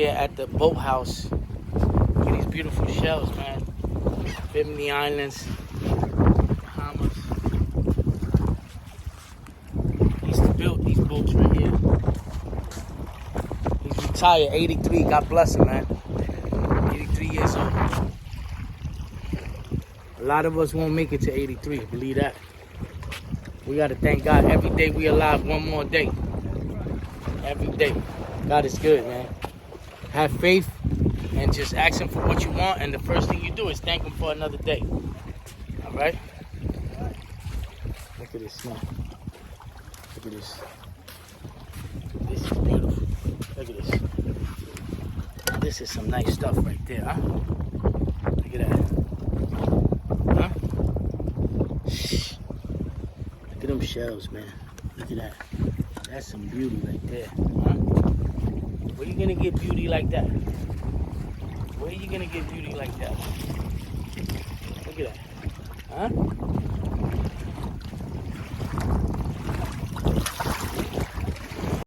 Here at the boathouse. Look at these beautiful shells, man. Bimini Islands, Bahamas. He used to build these boats right here. He's retired, 83. God bless him, man. 83 years old. A lot of us won't make it to 83. Believe that. We got to thank God every day we alive, one more day. Every day. God is good, man. Have faith and just ask him for what you want, and the first thing you do is thank him for another day. All right? Look at this now. Look at this. This is beautiful. Look at this. This is some nice stuff right there, huh? Look at that. Huh? Look at them shells, man. Look at that. That's some beauty right there, huh? Where you gonna get beauty like that? Where you gonna get beauty like that? Look at that, huh?